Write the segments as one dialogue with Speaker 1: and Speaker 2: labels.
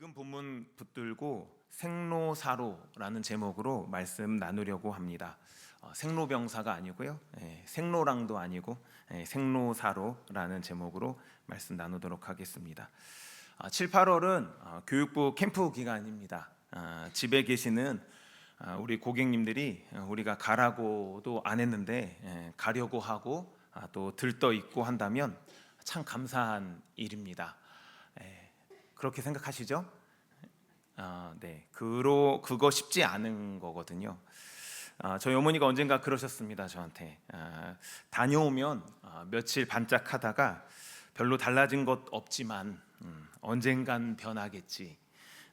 Speaker 1: 읽은 본문 붙들고 생로사로라는 제목으로 말씀 나누려고 합니다. 생로병사가 아니고요, 생로랑도 아니고 생로사로라는 제목으로 말씀 나누도록 하겠습니다. 7, 8월은 교육부 캠프 기간입니다. 집에 계시는 우리 고객님들이 우리가 가라고도 안 했는데 가려고 하고 또 들떠 있고 한다면 참 감사한 일입니다. 그렇게 생각하시죠? 네, 그거 쉽지 않은 거거든요. 저희 어머니가 언젠가 그러셨습니다. 저한테 다녀오면 며칠 반짝하다가 별로 달라진 것 없지만 언젠간 변하겠지,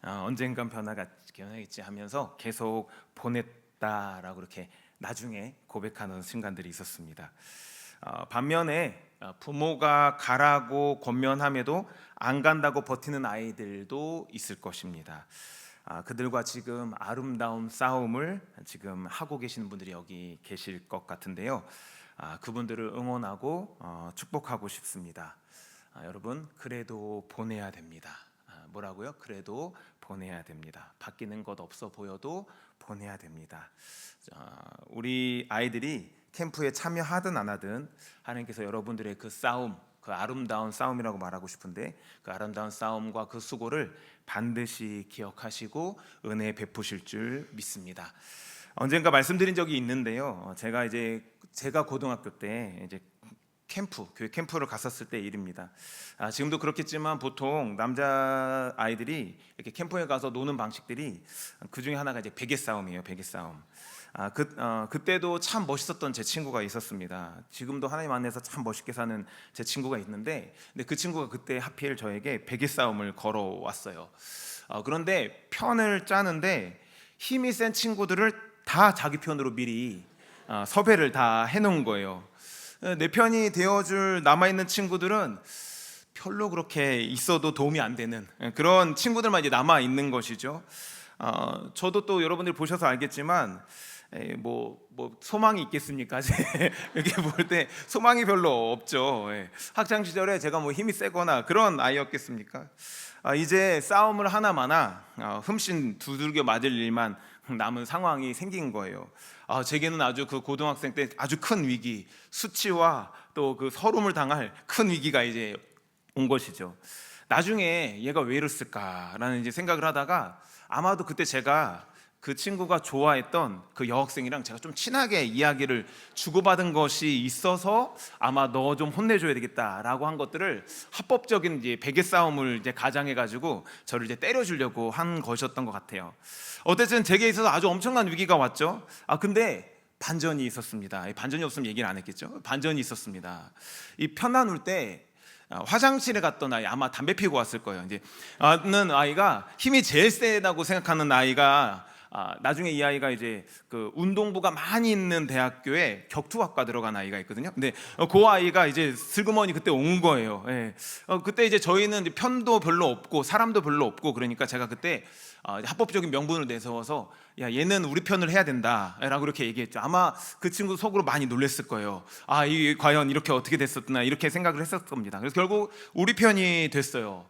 Speaker 1: 언젠간 변하겠지 하면서 계속 보냈다라고 그렇게 나중에 고백하는 순간들이 있었습니다. 반면에 부모가 가라고 권면함에도 안 간다고 버티는 아이들도 있을 것입니다. 그들과 지금 아름다운 싸움을 지금 하고 계시는 분들이 여기 계실 것 같은데요. 그분들을 응원하고 축복하고 싶습니다. 여러분, 그래도 보내야 됩니다. 뭐라고요? 그래도 보내야 됩니다. 바뀌는 것 없어 보여도 보내야 됩니다. 우리 아이들이 캠프에 참여하든 안 하든 하나님께서 여러분들의 그 싸움, 그 아름다운 싸움이라고 말하고 싶은데 그 아름다운 싸움과 그 수고를 반드시 기억하시고 은혜 베푸실 줄 믿습니다. 언젠가 말씀드린 적이 있는데요. 제가 고등학교 때 이제 교회 캠프를 갔었을 때 일입니다. 지금도 그렇겠지만 보통 남자 아이들이 이렇게 캠프에 가서 노는 방식들이 그 중에 하나가 이제 베개 싸움이에요. 베개 싸움. 그때도 참 멋있었던 제 친구가 있었습니다. 지금도 하나님 안에서 참 멋있게 사는 제 친구가 있는데, 근데 그 친구가 그때 하필 저에게 베개 싸움을 걸어왔어요. 그런데 편을 짜는데 힘이 센 친구들을 다 자기 편으로 미리 섭외를 다 해놓은 거예요. 내 편이 되어줄 남아있는 친구들은 별로 그렇게 있어도 도움이 안 되는 그런 친구들만 이제 남아있는 것이죠. 저도 또 여러분들이 보셔서 알겠지만 뭐 소망이 있겠습니까? 이렇게 볼 때 소망이 별로 없죠. 학창 시절에 제가 뭐 힘이 세거나 그런 아이였겠습니까? 이제 싸움을 하나마나 흠씬 두들겨 맞을 일만 남은 상황이 생긴 거예요. 제게는 아주 그 고등학생 때 아주 큰 위기, 수치와 또 그 서름을 당할 큰 위기가 이제 온 것이죠. 나중에 얘가 왜 이랬을까라는 이제 생각을 하다가 아마도 그때 제가 그 친구가 좋아했던 그 여학생이랑 제가 좀 친하게 이야기를 주고받은 것이 있어서 아마 너 좀 혼내줘야 되겠다라고 한 것들을 합법적인 이제 베개 싸움을 이제 가장해가지고 저를 이제 때려주려고 한 것이었던 것 같아요. 어쨌든 제게 있어서 아주 엄청난 위기가 왔죠. 근데 반전이 있었습니다. 반전이 없으면 얘기를 안 했겠죠. 반전이 있었습니다. 이 편나눌 때 화장실에 갔던 아이, 아마 담배 피우고 왔을 거예요. 이제 는 아이가 힘이 제일 세다고 생각하는 아이가 나중에 이 아이가 이제 그 운동부가 많이 있는 대학교에 격투학과 들어간 아이가 있거든요. 근데 그 아이가 이제 슬그머니 그때 온 거예요. 그때 이제 저희는 이제 편도 별로 없고 사람도 별로 없고 그러니까 제가 그때 합법적인 명분을 내세워서 야, 얘는 우리 편을 해야 된다라고 이렇게 얘기했죠. 아마 그 친구 속으로 많이 놀랐을 거예요. 이게 과연 이렇게 어떻게 됐었나 이렇게 생각을 했었을 겁니다. 그래서 결국 우리 편이 됐어요.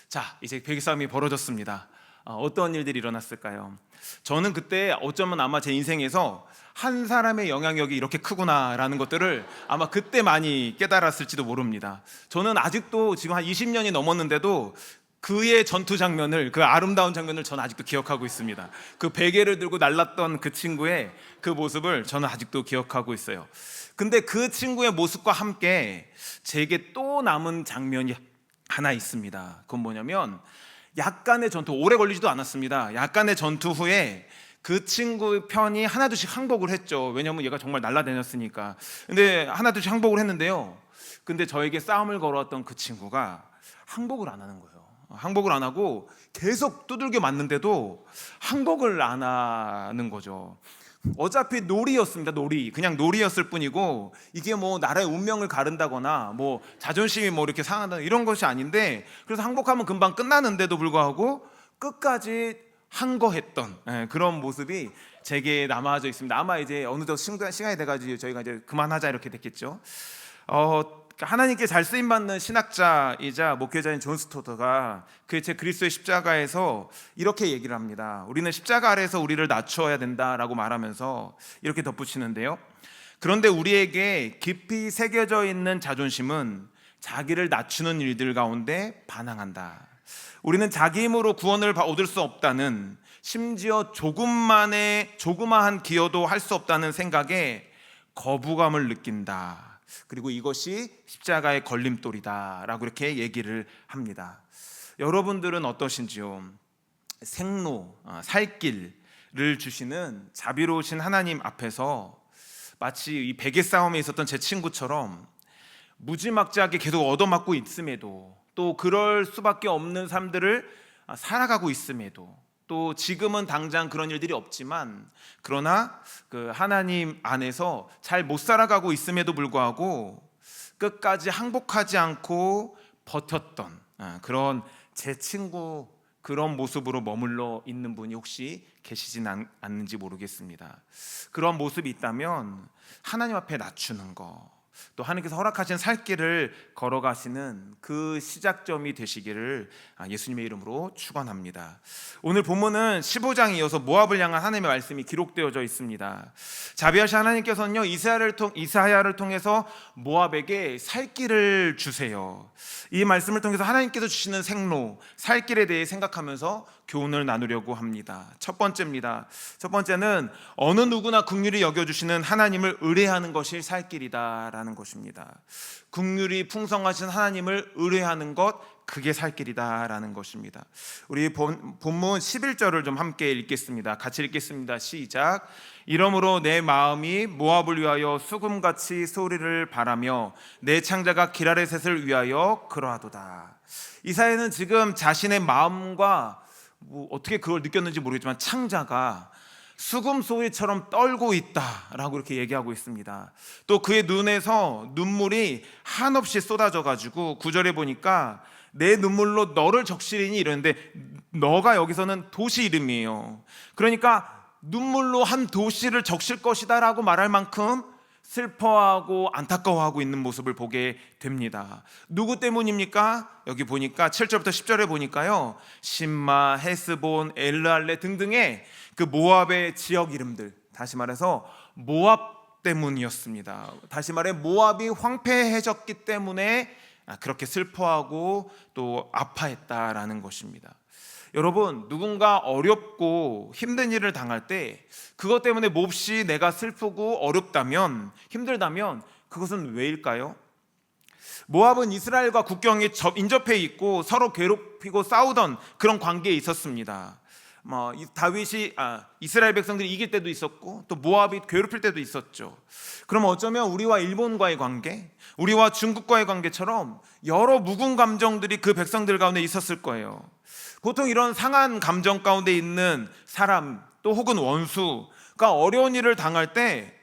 Speaker 1: 자, 이제 베개 싸움이 벌어졌습니다. 어떤 일들이 일어났을까요? 저는 그때 어쩌면 아마 제 인생에서 한 사람의 영향력이 이렇게 크구나라는 것들을 아마 그때 많이 깨달았을지도 모릅니다. 저는 아직도 지금 한 20년이 넘었는데도 그의 전투 장면을, 그 아름다운 장면을 저는 아직도 기억하고 있습니다. 그 베개를 들고 날랐던 그 친구의 그 모습을 저는 아직도 기억하고 있어요. 근데 그 친구의 모습과 함께 제게 또 남은 장면이 하나 있습니다. 그건 뭐냐면 약간의 전투, 오래 걸리지도 않았습니다. 약간의 전투 후에 그 친구 편이 하나둘씩 항복을 했죠. 왜냐하면 얘가 정말 날라다녔으니까. 근데 하나둘씩 항복을 했는데요. 근데 저에게 싸움을 걸어왔던 그 친구가 항복을 안 하는 거예요. 항복을 안 하고 계속 두들겨 맞는데도 항복을 안 하는 거죠. 어차피 놀이였습니다. 그냥 놀이였을 뿐이고 이게 뭐 나라의 운명을 가른다거나 뭐 자존심이 뭐 이렇게 상한다 이런 것이 아닌데, 그래서 항복하면 금방 끝나는데도 불구하고 끝까지 항거했던 그런 모습이 제게 남아져 있습니다. 아마 이제 어느덧 시간이 돼가지고 저희가 이제 그만하자 이렇게 됐겠죠. 하나님께 잘 쓰임받는 신학자이자 목회자인 존 스토더가 그의 책 그리스도의 십자가에서 이렇게 얘기를 합니다. 우리는 십자가 아래에서 우리를 낮추어야 된다라고 말하면서 이렇게 덧붙이는데요. 그런데 우리에게 깊이 새겨져 있는 자존심은 자기를 낮추는 일들 가운데 반항한다. 우리는 자기 힘으로 구원을 얻을 수 없다는, 심지어 조그마한 기여도 할 수 없다는 생각에 거부감을 느낀다. 그리고 이것이 십자가의 걸림돌이다 라고 이렇게 얘기를 합니다. 여러분들은 어떠신지요? 살 길을 주시는 자비로우신 하나님 앞에서 마치 이 베개 싸움에 있었던 제 친구처럼 무지막지하게 계속 얻어맞고 있음에도, 또 그럴 수밖에 없는 삶들을 살아가고 있음에도, 또 지금은 당장 그런 일들이 없지만 그러나 그 하나님 안에서 잘 못 살아가고 있음에도 불구하고 끝까지 항복하지 않고 버텼던 그런 제 친구, 그런 모습으로 머물러 있는 분이 혹시 계시진 않는지 모르겠습니다. 그런 모습이 있다면 하나님 앞에 낮추는 거, 또 하나님께서 허락하신 살 길을 걸어가시는 그 시작점이 되시기를 예수님의 이름으로 축원합니다. 오늘 본문은 15장에 이어서 모압을 향한 하나님의 말씀이 기록되어져 있습니다. 자비하신 하나님께서는요, 이사야를 통해서 모압에게 살 길을 주세요. 이 말씀을 통해서 하나님께서 주시는 살 길에 대해 생각하면서 교훈을 나누려고 합니다. 첫 번째는 어느 누구나 긍휼히 여겨주시는 하나님을 의뢰하는 것이 살 길이다라는 것입니다. 긍휼이 풍성하신 하나님을 의뢰하는 것, 그게 살 길이다라는 것입니다. 우리 본문 11절을 좀 함께 읽겠습니다. 같이 읽겠습니다. 시작. 이러므로 내 마음이 모압을 위하여 수금같이 소리를 바라며 내 창자가 기라레셋을 위하여 그러하도다. 이사야는 지금 자신의 마음과 어떻게 그걸 느꼈는지 모르겠지만 창자가 수금 소리처럼 떨고 있다라고 이렇게 얘기하고 있습니다. 또 그의 눈에서 눈물이 한없이 쏟아져 가지고 9절에 보니까 내 눈물로 너를 적시리니 이러는데, 너가 여기서는 도시 이름이에요. 그러니까 눈물로 한 도시를 적실 것이다 라고 말할 만큼 슬퍼하고 안타까워하고 있는 모습을 보게 됩니다. 누구 때문입니까? 여기 보니까 7절부터 10절에 보니까요, 심마, 헤스본, 엘르알레 등등의 그 모압의 지역 이름들, 다시 말해서 모압 때문이었습니다. 다시 말해 모압이 황폐해졌기 때문에 그렇게 슬퍼하고 또 아파했다라는 것입니다. 여러분, 누군가 어렵고 힘든 일을 당할 때 그것 때문에 몹시 내가 슬프고 어렵다면, 힘들다면 그것은 왜일까요? 모압은 이스라엘과 국경이 인접해 있고 서로 괴롭히고 싸우던 그런 관계에 있었습니다. 다윗이 이스라엘 백성들이 이길 때도 있었고 또 모압이 괴롭힐 때도 있었죠. 그럼 어쩌면 우리와 일본과의 관계, 우리와 중국과의 관계처럼 여러 묵은 감정들이 그 백성들 가운데 있었을 거예요. 보통 이런 상한 감정 가운데 있는 사람, 또 혹은 원수가 어려운 일을 당할 때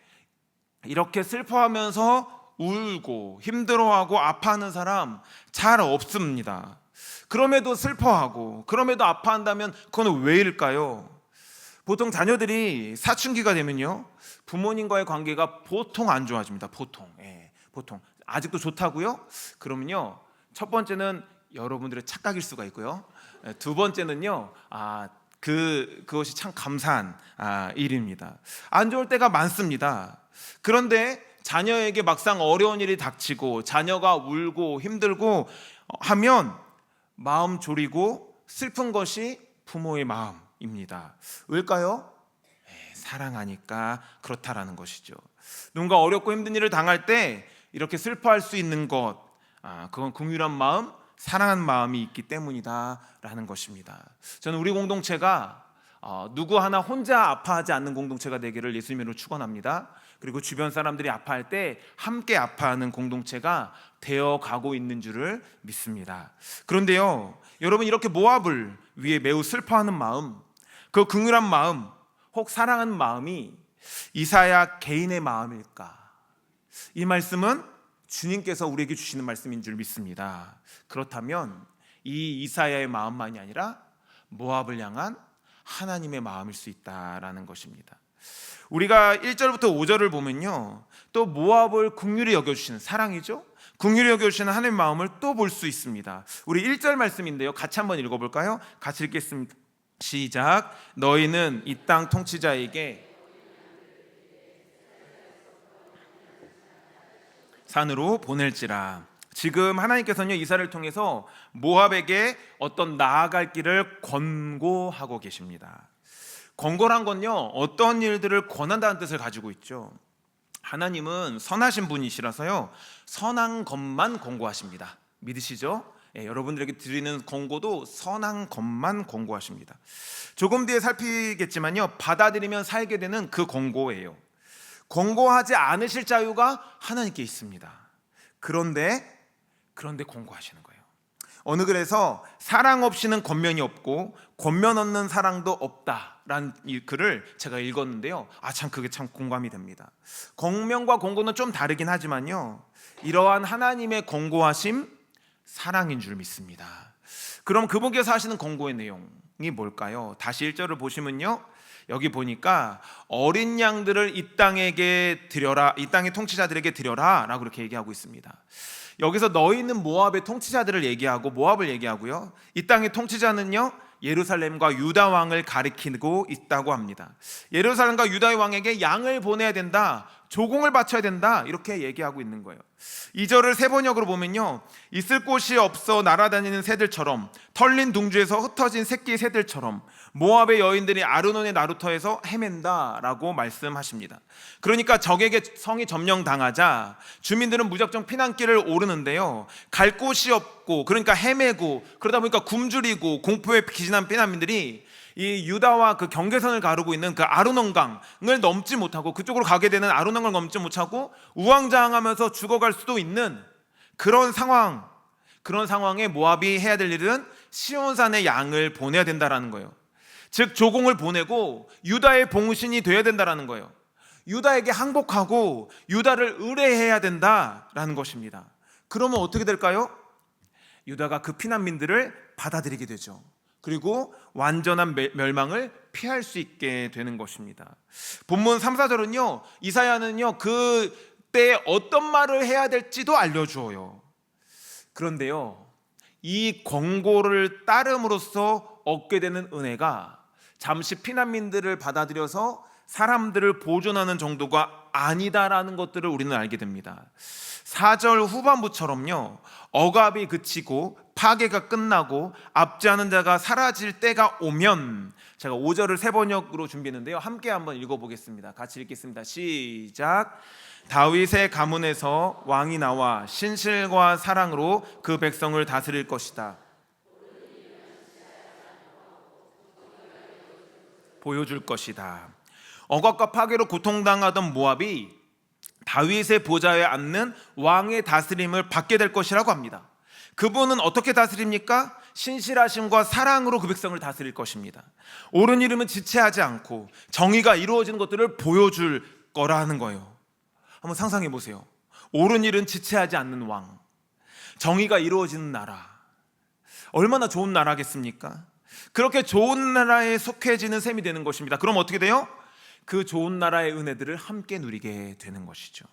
Speaker 1: 이렇게 슬퍼하면서 울고 힘들어하고 아파하는 사람 잘 없습니다. 그럼에도 슬퍼하고 그럼에도 아파한다면 그건 왜일까요? 보통 자녀들이 사춘기가 되면요, 부모님과의 관계가 보통 안 좋아집니다. 보통 아직도 좋다고요? 그러면요, 첫 번째는 여러분들의 착각일 수가 있고요, 두 번째는요, 그것이 참 감사한 일입니다. 안 좋을 때가 많습니다. 그런데 자녀에게 막상 어려운 일이 닥치고 자녀가 울고 힘들고 하면 마음 졸이고 슬픈 것이 부모의 마음입니다. 왜일까요? 사랑하니까 그렇다라는 것이죠. 누군가 어렵고 힘든 일을 당할 때 이렇게 슬퍼할 수 있는 것, 그건 긍휼한 마음, 사랑하는 마음이 있기 때문이다라는 것입니다. 저는 우리 공동체가 누구 하나 혼자 아파하지 않는 공동체가 되기를 예수님으로 축원합니다. 그리고 주변 사람들이 아파할 때 함께 아파하는 공동체가 되어가고 있는 줄을 믿습니다. 그런데요, 여러분, 이렇게 모압을 위해 매우 슬퍼하는 마음, 그 긍휼한 마음, 혹 사랑하는 마음이 이사야 개인의 마음일까? 이 말씀은 주님께서 우리에게 주시는 말씀인 줄 믿습니다. 그렇다면 이 이사야의 마음만이 아니라 모압을 향한 하나님의 마음일 수 있다라는 것입니다. 우리가 1절부터 5절을 보면요, 또 모압을 긍휼히 여겨주시는, 사랑이죠, 긍휼히 여겨주시는 하나님의 마음을 또 볼 수 있습니다. 우리 1절 말씀인데요, 같이 한번 읽어볼까요? 같이 읽겠습니다. 시작. 너희는 이 땅 통치자에게 산으로 보낼지라. 지금 하나님께서는 이사를 통해서 모압에게 어떤 나아갈 길을 권고하고 계십니다. 권고란 건요, 어떤 일들을 권한다는 뜻을 가지고 있죠. 하나님은 선하신 분이시라서요, 선한 것만 권고하십니다. 믿으시죠? 여러분들에게 드리는 권고도 선한 것만 권고하십니다. 조금 뒤에 살피겠지만요, 받아들이면 살게 되는 그 권고예요. 권고하지 않으실 자유가 하나님께 있습니다. 그런데 권고하시는 거예요. 어느 글에서 사랑 없이는 권면이 없고 권면 없는 사랑도 없다라는 이 글을 제가 읽었는데요, 참 그게 참 공감이 됩니다. 권면과 권고는 좀 다르긴 하지만요, 이러한 하나님의 권고하심 사랑인 줄 믿습니다. 그럼 그분께서 하시는 권고의 내용이 뭘까요? 다시 1절을 보시면요, 여기 보니까 어린 양들을 이 땅에게 드려라, 이 땅의 통치자들에게 드려라 라고 이렇게 얘기하고 있습니다. 여기서 너희는 모압의 통치자들을 얘기하고 모압을 얘기하고요, 이 땅의 통치자는요 예루살렘과 유다 왕을 가리키고 있다고 합니다. 예루살렘과 유다의 왕에게 양을 보내야 된다, 조공을 바쳐야 된다, 이렇게 얘기하고 있는 거예요. 2절을 세 번역으로 보면요, 있을 곳이 없어 날아다니는 새들처럼, 털린 둥지에서 흩어진 새끼 새들처럼 모압의 여인들이 아르논의 나루터에서 헤맨다라고 말씀하십니다. 그러니까 적에게 성이 점령당하자 주민들은 무작정 피난길을 오르는데요, 갈 곳이 없고, 그러니까 헤매고, 그러다 보니까 굶주리고 공포에 기진한 피난민들이 이 유다와 그 경계선을 가르고 있는 그 아르논강을 넘지 못하고, 그쪽으로 가게 되는 아르논강을 넘지 못하고 우왕좌왕하면서 죽어갈 수도 있는 그런 상황에 모압이 해야 될 일은 시온산에 양을 보내야 된다라는 거예요. 즉 조공을 보내고 유다의 봉신이 되어야 된다라는 거예요. 유다에게 항복하고 유다를 의뢰해야 된다라는 것입니다. 그러면 어떻게 될까요? 유다가 그 피난민들을 받아들이게 되죠. 그리고 완전한 멸망을 피할 수 있게 되는 것입니다. 본문 3, 4절은요, 이사야는요 그때 어떤 말을 해야 될지도 알려주어요. 그런데요, 이 권고를 따름으로써 얻게 되는 은혜가 잠시 피난민들을 받아들여서 사람들을 보존하는 정도가 아니다라는 것들을 우리는 알게 됩니다. 4절 후반부처럼요, 억압이 그치고 파괴가 끝나고 압제하는 자가 사라질 때가 오면, 제가 5절을 세 번역으로 준비했는데요, 함께 한번 읽어보겠습니다. 같이 읽겠습니다. 시작. 다윗의 가문에서 왕이 나와 신실과 사랑으로 그 백성을 다스릴 것이다. 보여줄 것이다. 억압과 파괴로 고통당하던 모압이 다윗의 보좌에 앉는 왕의 다스림을 받게 될 것이라고 합니다. 그분은 어떻게 다스립니까? 신실하심과 사랑으로 그 백성을 다스릴 것입니다. 옳은 이름은 지체하지 않고 정의가 이루어지는 것들을 보여줄 거라는 거예요. 한번 상상해 보세요. 옳은 일은 지체하지 않는 왕, 정의가 이루어지는 나라, 얼마나 좋은 나라겠습니까? 그렇게 좋은 나라에 속해지는 셈이 되는 것입니다. 그럼 어떻게 돼요? 그 좋은 나라의 은혜들을 함께 누리게 되는 것이죠.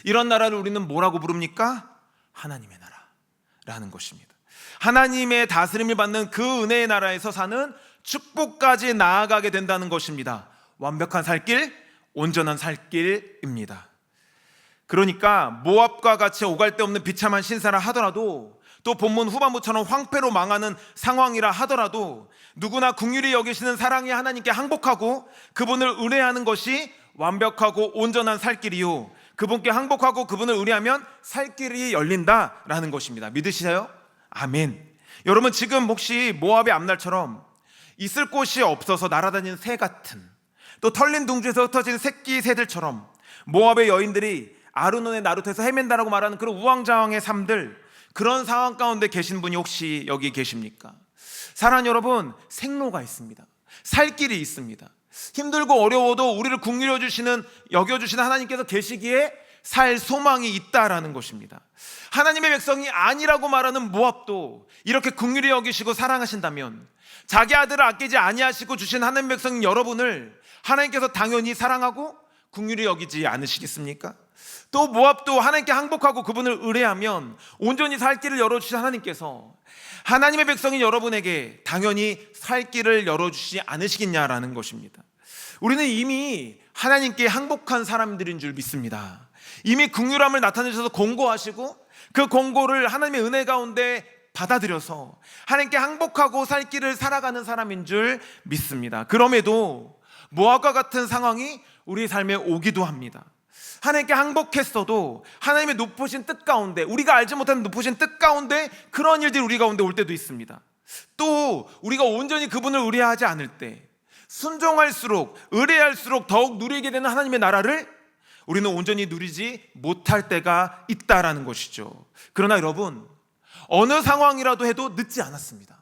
Speaker 1: 이런 나라를 우리는 뭐라고 부릅니까? 하나님의 나라라는 것입니다. 하나님의 다스림을 받는 그 은혜의 나라에서 사는 축복까지 나아가게 된다는 것입니다. 완벽한 살길, 온전한 살길입니다. 그러니까 모압과 같이 오갈 데 없는 비참한 신사라 하더라도, 또 본문 후반부처럼 황폐로 망하는 상황이라 하더라도 누구나 긍휼히 여기시는 사랑의 하나님께 항복하고 그분을 의뢰하는 것이 완벽하고 온전한 살길이요, 그분께 항복하고 그분을 의뢰하면 살길이 열린다라는 것입니다. 믿으시나요? 아멘. 여러분, 지금 혹시 모압의 앞날처럼 있을 곳이 없어서 날아다니는 새 같은, 또 털린 둥지에서 흩어진 새끼 새들처럼 모압의 여인들이 아르논의 나루터에서 헤맨다라고 말하는 그런 우왕좌왕의 삶들, 그런 상황 가운데 계신 분이 혹시 여기 계십니까? 사랑하는 여러분, 생로가 있습니다. 살 길이 있습니다. 힘들고 어려워도 우리를 긍휼히 여겨주시는 하나님께서 계시기에 살 소망이 있다라는 것입니다. 하나님의 백성이 아니라고 말하는 모압도 이렇게 긍휼히 여기시고 사랑하신다면, 자기 아들을 아끼지 아니하시고 주신 하나님의 백성인 여러분을 하나님께서 당연히 사랑하고 긍휼히 여기지 않으시겠습니까? 또 모압도 하나님께 항복하고 그분을 의뢰하면 온전히 살 길을 열어주신 하나님께서 하나님의 백성인 여러분에게 당연히 살 길을 열어주시지 않으시겠냐라는 것입니다. 우리는 이미 하나님께 항복한 사람들인 줄 믿습니다. 이미 긍휼함을 나타내셔서 권고하시고 그 권고를 하나님의 은혜 가운데 받아들여서 하나님께 항복하고 살 길을 살아가는 사람인 줄 믿습니다. 그럼에도 모압과 같은 상황이 우리 삶에 오기도 합니다. 하나님께 항복했어도 하나님의 높으신 뜻 가운데, 우리가 알지 못하는 높으신 뜻 가운데 그런 일들이 우리 가운데 올 때도 있습니다. 또 우리가 온전히 그분을 의뢰하지 않을 때, 순종할수록 의뢰할수록 더욱 누리게 되는 하나님의 나라를 우리는 온전히 누리지 못할 때가 있다라는 것이죠. 그러나 여러분, 어느 상황이라도 해도 늦지 않았습니다.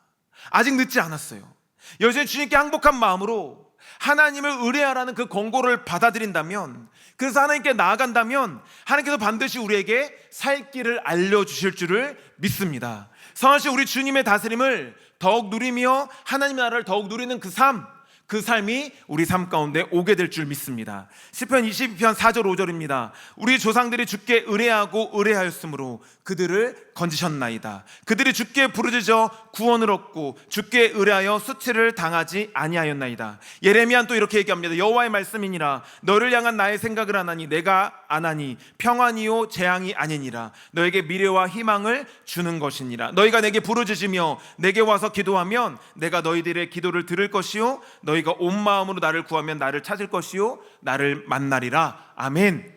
Speaker 1: 아직 늦지 않았어요. 여전히 주님께 항복한 마음으로 하나님을 의뢰하라는 그 권고를 받아들인다면, 그래서 하나님께 나아간다면 하나님께서 반드시 우리에게 살 길을 알려주실 줄을 믿습니다. 성하신 우리 주님의 다스림을 더욱 누리며 하나님의 나라를 더욱 누리는 그 삶이 우리 삶 가운데 오게 될 줄 믿습니다. 시편 22편 4절 5절입니다. 우리 조상들이 주께 의뢰하고 의뢰하였으므로 그들을 건지셨나이다. 그들이 주께 부르짖어 구원을 얻고 주께 의뢰하여 수치를 당하지 아니하였나이다. 예레미야는 또 이렇게 얘기합니다. 여호와의 말씀이니라. 너를 향한 나의 생각을 하나니 내가 아나니 평안이요 재앙이 아니니라. 너에게 미래와 희망을 주는 것이니라. 너희가 내게 부르짖으며 내게 와서 기도하면 내가 너희들의 기도를 들을 것이요 너희가 온 마음으로 나를 구하면 나를 찾을 것이요 나를 만나리라. 아멘.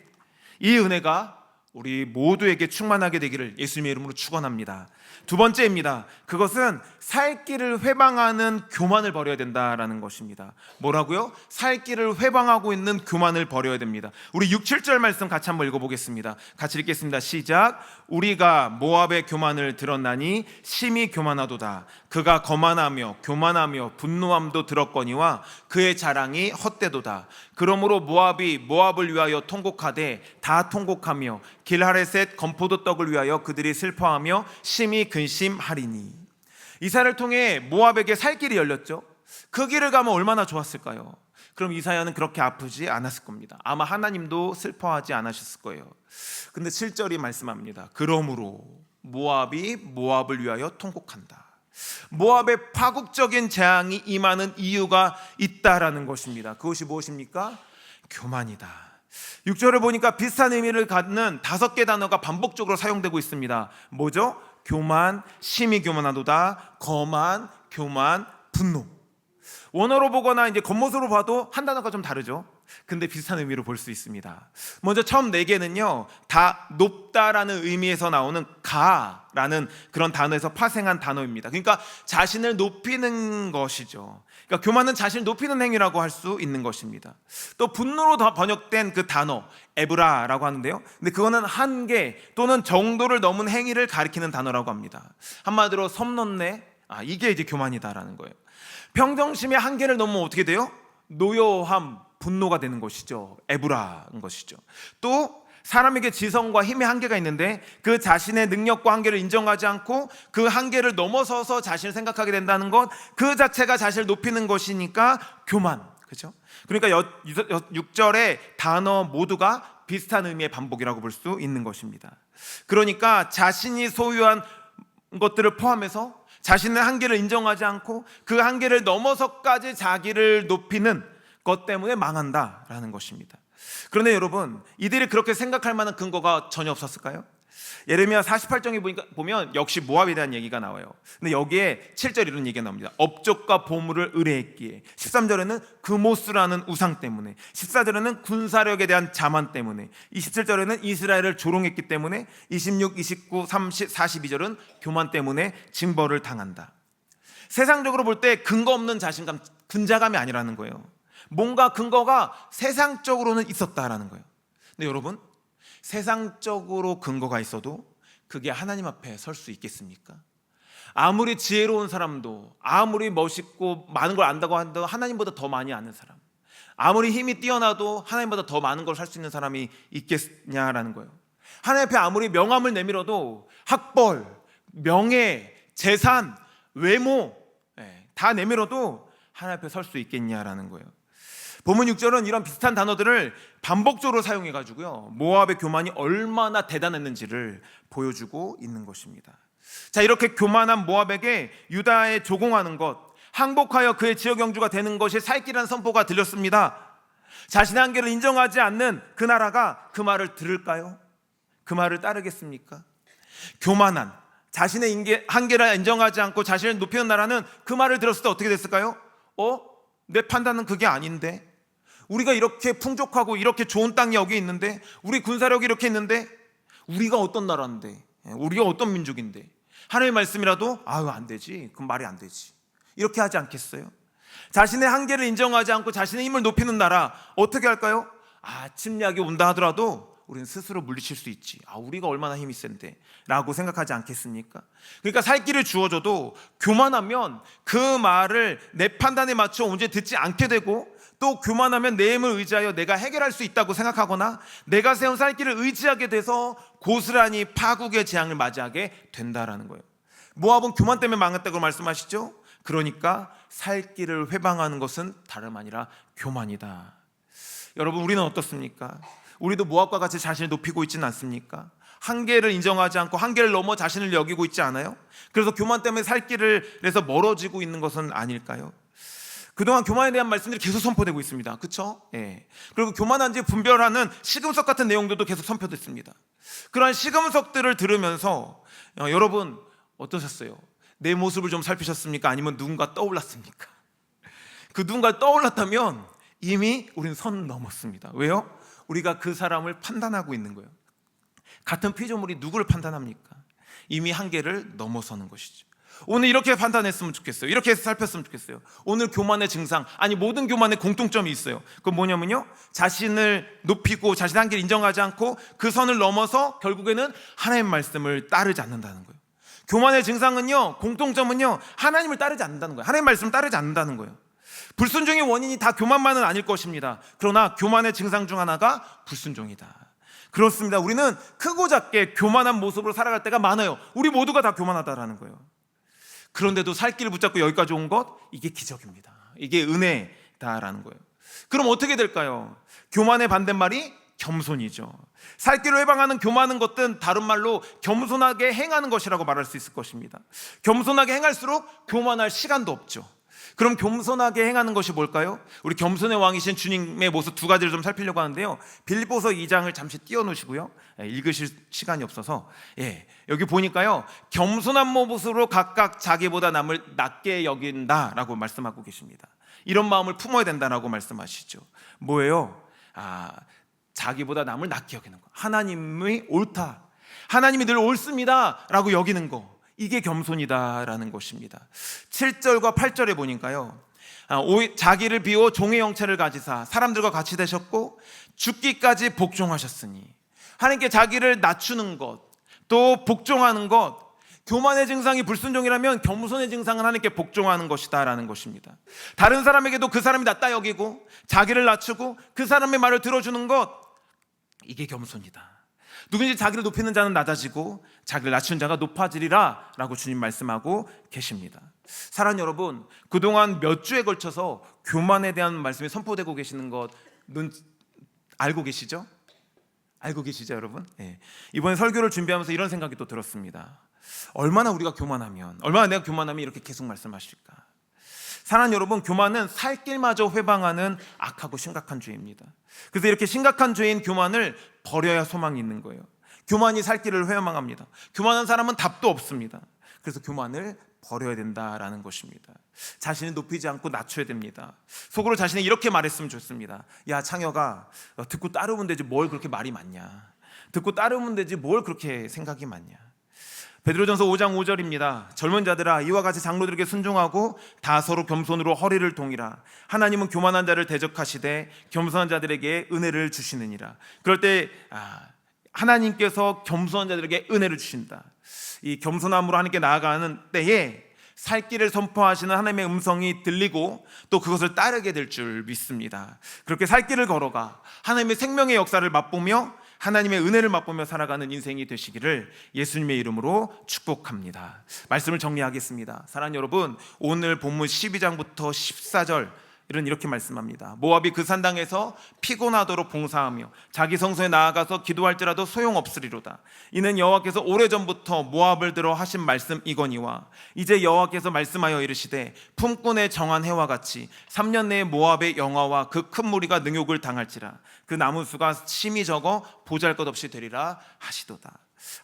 Speaker 1: 이 은혜가 우리 모두에게 충만하게 되기를 예수님의 이름으로 축원합니다. 두 번째입니다. 그것은 살 길을 회방하는 교만을 버려야 된다라는 것입니다. 뭐라고요? 살 길을 회방하고 있는 교만을 버려야 됩니다. 우리 6, 7절 말씀 같이 한번 읽어보겠습니다. 같이 읽겠습니다. 시작. 우리가 모압의 교만을 들었나니 심히 교만하도다. 그가 거만하며 교만하며 분노함도 들었거니와 그의 자랑이 헛되도다. 그러므로 모압이 모압을 위하여 통곡하되 다 통곡하며 길하레셋 건포도 떡을 위하여 그들이 슬퍼하며 심히 근심하리니. 이사야를 통해 모압에게 살 길이 열렸죠. 그 길을 가면 얼마나 좋았을까요? 그럼 이사야는 그렇게 아프지 않았을 겁니다. 아마 하나님도 슬퍼하지 않으셨을 거예요. 근데 7절이 말씀합니다. 그러므로 모압이 모압을 위하여 통곡한다. 모압의 파국적인 재앙이 임하는 이유가 있다라는 것입니다. 그것이 무엇입니까? 교만이다. 6절을 보니까 비슷한 의미를 갖는 5개 단어가 반복적으로 사용되고 있습니다. 뭐죠? 교만, 심히 교만하도다, 거만, 교만, 분노. 원어로 보거나 이제 겉모습으로 봐도 한 단어가 좀 다르죠. 근데 비슷한 의미로 볼 수 있습니다. 먼저 처음 4개는요 다 높다라는 의미에서 나오는 가라는 그런 단어에서 파생한 단어입니다. 그러니까 자신을 높이는 것이죠. 그러니까 교만은 자신을 높이는 행위라고 할 수 있는 것입니다. 또 분노로 번역된 그 단어 에브라라고 하는데요, 근데 그거는 한계 또는 정도를 넘은 행위를 가리키는 단어라고 합니다. 한마디로 섬 넘네, 이게 이제 교만이다라는 거예요. 평정심의 한계를 넘으면 어떻게 돼요? 노여함, 분노가 되는 것이죠. 에브라인 것이죠. 또 사람에게 지성과 힘의 한계가 있는데 그 자신의 능력과 한계를 인정하지 않고 그 한계를 넘어서서 자신을 생각하게 된다는 것, 그 자체가 자신을 높이는 것이니까 교만. 그렇죠? 그러니까 6절의 단어 모두가 비슷한 의미의 반복이라고 볼 수 있는 것입니다. 그러니까 자신이 소유한 것들을 포함해서 자신의 한계를 인정하지 않고 그 한계를 넘어서까지 자기를 높이는 것 때문에 망한다라는 것입니다. 그런데 여러분, 이들이 그렇게 생각할 만한 근거가 전혀 없었을까요? 예레미야 48장에 보면 역시 모압에 대한 얘기가 나와요. 근데 여기에 7절 이런 얘기가 나옵니다. 업적과 보물을 의뢰했기에. 13절에는 그모스라는 우상 때문에, 14절에는 군사력에 대한 자만 때문에, 27절에는 이스라엘을 조롱했기 때문에, 26, 29, 30, 42절은 교만 때문에 징벌을 당한다. 세상적으로 볼 때 근거 없는 자신감, 근자감이 아니라는 거예요. 뭔가 근거가 세상적으로는 있었다라는 거예요. 근데 여러분, 세상적으로 근거가 있어도 그게 하나님 앞에 설 수 있겠습니까? 아무리 지혜로운 사람도, 아무리 멋있고 많은 걸 안다고 한다고 하나님보다 더 많이 아는 사람, 아무리 힘이 뛰어나도 하나님보다 더 많은 걸 할 수 있는 사람이 있겠냐라는 거예요. 하나님 앞에 아무리 명함을 내밀어도 학벌, 명예, 재산, 외모 다 내밀어도 하나님 앞에 설 수 있겠냐라는 거예요. 본문 6절은 이런 비슷한 단어들을 반복적으로 사용해가지고요, 모압의 교만이 얼마나 대단했는지를 보여주고 있는 것입니다. 자, 이렇게 교만한 모압에게 유다에 조공하는 것, 항복하여 그의 지역 영주가 되는 것이 살 길이라는 선포가 들렸습니다. 자신의 한계를 인정하지 않는 그 나라가 그 말을 들을까요? 그 말을 따르겠습니까? 교만한, 자신의 한계를 인정하지 않고 자신을 높이는 나라는 그 말을 들었을 때 어떻게 됐을까요? 내 판단은 그게 아닌데, 우리가 이렇게 풍족하고 이렇게 좋은 땅이 여기 있는데, 우리 군사력이 이렇게 있는데, 우리가 어떤 나라인데, 우리가 어떤 민족인데, 하나님의 말씀이라도 안 되지, 그건 말이 안 되지, 이렇게 하지 않겠어요? 자신의 한계를 인정하지 않고 자신의 힘을 높이는 나라 어떻게 할까요? 침략이 온다 하더라도 우리는 스스로 물리칠 수 있지, 우리가 얼마나 힘이 센데 라고 생각하지 않겠습니까? 그러니까 살 길을 주어줘도 교만하면 그 말을 내 판단에 맞춰 온전히 듣지 않게 되고, 또 교만하면 내 힘을 의지하여 내가 해결할 수 있다고 생각하거나 내가 세운 살 길을 의지하게 돼서 고스란히 파국의 재앙을 맞이하게 된다라는 거예요. 모압은 교만 때문에 망했다고 말씀하시죠? 그러니까 살 길을 회방하는 것은 다름 아니라 교만이다. 여러분, 우리는 어떻습니까? 우리도 모압과 같이 자신을 높이고 있지는 않습니까? 한계를 인정하지 않고 한계를 넘어 자신을 여기고 있지 않아요? 그래서 교만 때문에 살 길을 해서 멀어지고 있는 것은 아닐까요? 그동안 교만에 대한 말씀들이 계속 선포되고 있습니다. 그렇죠? 그리고 교만한지 분별하는 시금석 같은 내용들도 계속 선포됐습니다. 그러한 시금석들을 들으면서 여러분 어떠셨어요? 내 모습을 좀 살피셨습니까? 아니면 누군가 떠올랐습니까? 그 누군가 떠올랐다면 이미 우리는 선 넘었습니다. 왜요? 우리가 그 사람을 판단하고 있는 거예요. 같은 피조물이 누구를 판단합니까? 이미 한계를 넘어서는 것이죠. 오늘 이렇게 판단했으면 좋겠어요. 이렇게 해서 살폈으면 좋겠어요. 오늘 교만의 증상, 모든 교만의 공통점이 있어요. 그건 뭐냐면요, 자신을 높이고 자신의 한계를 인정하지 않고 그 선을 넘어서 결국에는 하나님의 말씀을 따르지 않는다는 거예요. 교만의 증상은요, 공통점은요, 하나님을 따르지 않는다는 거예요. 하나님의 말씀을 따르지 않는다는 거예요. 불순종의 원인이 다 교만만은 아닐 것입니다. 그러나 교만의 증상 중 하나가 불순종이다. 그렇습니다. 우리는 크고 작게 교만한 모습으로 살아갈 때가 많아요. 우리 모두가 다 교만하다라는 거예요. 그런데도 살 길을 붙잡고 여기까지 온 것, 이게 기적입니다. 이게 은혜다라는 거예요. 그럼 어떻게 될까요? 교만의 반대말이 겸손이죠. 살 길을 회방하는 교만한 것은 다른 말로 겸손하게 행하는 것이라고 말할 수 있을 것입니다. 겸손하게 행할수록 교만할 시간도 없죠. 그럼 겸손하게 행하는 것이 뭘까요? 우리 겸손의 왕이신 주님의 모습 두 가지를 좀 살피려고 하는데요, 빌립보서 2장을 잠시 띄워놓으시고요, 읽으실 시간이 없어서 여기 보니까요, 겸손한 모습으로 각각 자기보다 남을 낮게 여긴다라고 말씀하고 계십니다. 이런 마음을 품어야 된다라고 말씀하시죠. 뭐예요? 자기보다 남을 낮게 여기는 거, 하나님이 옳다, 하나님이 늘 옳습니다 라고 여기는 거, 이게 겸손이다라는 것입니다. 7절과 8절에 보니까요, 자기를 비워 종의 형체를 가지사 사람들과 같이 되셨고 죽기까지 복종하셨으니, 하나님께 자기를 낮추는 것, 또 복종하는 것, 교만의 증상이 불순종이라면 겸손의 증상은 하나님께 복종하는 것이다라는 것입니다. 다른 사람에게도 그 사람이 낫다 여기고 자기를 낮추고 그 사람의 말을 들어주는 것, 이게 겸손이다. 누구든지 자기를 높이는 자는 낮아지고 자기를 낮추는 자가 높아지리라 라고 주님 말씀하고 계십니다. 사랑하는 여러분, 그동안 몇 주에 걸쳐서 교만에 대한 말씀이 선포되고 계시는 것 알고 계시죠? 알고 계시죠 여러분? 이번에 설교를 준비하면서 이런 생각이 또 들었습니다. 얼마나 내가 교만하면 이렇게 계속 말씀하실까? 사랑하는 여러분, 교만은 살 길마저 회방하는 악하고 심각한 죄입니다. 그래서 이렇게 심각한 죄인 교만을 버려야 소망이 있는 거예요. 교만이 살 길을 회방합니다. 교만한 사람은 답도 없습니다. 그래서 교만을 버려야 된다라는 것입니다. 자신을 높이지 않고 낮춰야 됩니다. 속으로 자신이 이렇게 말했으면 좋습니다. 야 창혁아, 듣고 따르면 되지 뭘 그렇게 말이 많냐, 듣고 따르면 되지 뭘 그렇게 생각이 많냐. 베드로전서 5장 5절입니다. 젊은 자들아, 이와 같이 장로들에게 순종하고 다 서로 겸손으로 허리를 동이라. 하나님은 교만한 자를 대적하시되 겸손한 자들에게 은혜를 주시느니라. 그럴 때 하나님께서 겸손한 자들에게 은혜를 주신다. 이 겸손함으로 하나님께 나아가는 때에 살 길을 선포하시는 하나님의 음성이 들리고 또 그것을 따르게 될 줄 믿습니다. 그렇게 살 길을 걸어가 하나님의 생명의 역사를 맛보며 하나님의 은혜를 맛보며 살아가는 인생이 되시기를 예수님의 이름으로 축복합니다. 말씀을 정리하겠습니다. 사랑하는 여러분, 오늘 본문 12장부터 14절 이렇게 말씀합니다. 모압이 그 산당에서 피곤하도록 봉사하며 자기 성소에 나아가서 기도할지라도 소용없으리로다. 이는 여호와께서 오래전부터 모압을 들어 하신 말씀이거니와 이제 여호와께서 말씀하여 이르시되 품꾼의 정한 해와 같이 3년 내에 모압의 영화와 그 큰 무리가 능욕을 당할지라. 그 나무 수가 심히 적어 보잘것없이 되리라 하시도다.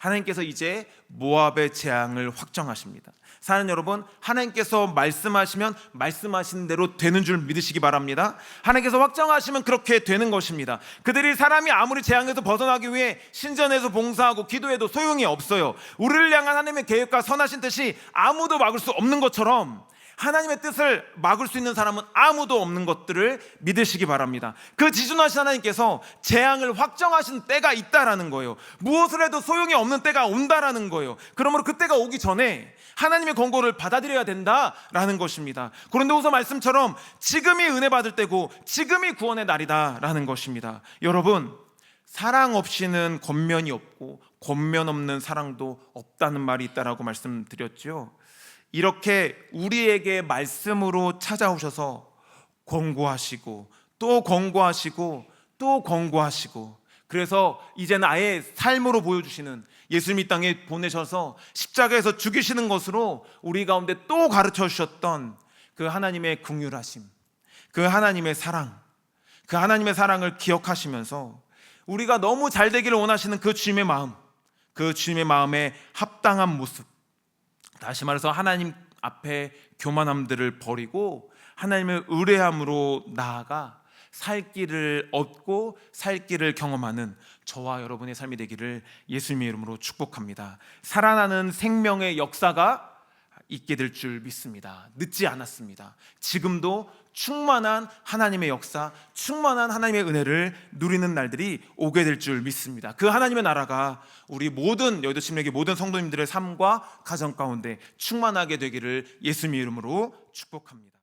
Speaker 1: 하나님께서 이제 모압의 재앙을 확정하십니다. 사는 여러분, 하나님께서 말씀하시면 말씀하신 대로 되는 줄 믿으시기 바랍니다. 하나님께서 확정하시면 그렇게 되는 것입니다. 그들이 사람이 아무리 재앙에서 벗어나기 위해 신전에서 봉사하고 기도해도 소용이 없어요. 우리를 향한 하나님의 계획과 선하신 뜻이 아무도 막을 수 없는 것처럼 하나님의 뜻을 막을 수 있는 사람은 아무도 없는 것들을 믿으시기 바랍니다. 그 지존하신 하나님께서 재앙을 확정하신 때가 있다라는 거예요. 무엇을 해도 소용이 없는 때가 온다라는 거예요. 그러므로 그 때가 오기 전에 하나님의 권고를 받아들여야 된다라는 것입니다. 고린도후서 말씀처럼 지금이 은혜 받을 때고 지금이 구원의 날이다라는 것입니다. 여러분, 사랑 없이는 권면이 없고 권면 없는 사랑도 없다는 말이 있다라고 말씀드렸죠. 이렇게 우리에게 말씀으로 찾아오셔서 권고하시고 또 권고하시고 또 권고하시고, 그래서 이제는 아예 삶으로 보여주시는, 예수님 이 땅에 보내셔서 십자가에서 죽이시는 것으로 우리 가운데 또 가르쳐 주셨던 그 하나님의 긍휼하심, 그 하나님의 사랑, 그 하나님의 사랑을 기억하시면서 우리가 너무 잘 되기를 원하시는 그 주님의 마음, 그 주님의 마음에 합당한 모습, 다시 말해서 하나님 앞에 교만함들을 버리고 하나님의 의뢰함으로 나아가 살 길을 얻고 살 길을 경험하는 저와 여러분의 삶이 되기를 예수님의 이름으로 축복합니다. 살아나는 생명의 역사가 있게 될 줄 믿습니다. 늦지 않았습니다. 지금도 충만한 하나님의 역사, 충만한 하나님의 은혜를 누리는 날들이 오게 될 줄 믿습니다. 그 하나님의 나라가 우리 모든 여의도 침례교 모든 성도님들의 삶과 가정 가운데 충만하게 되기를 예수님의 이름으로 축복합니다.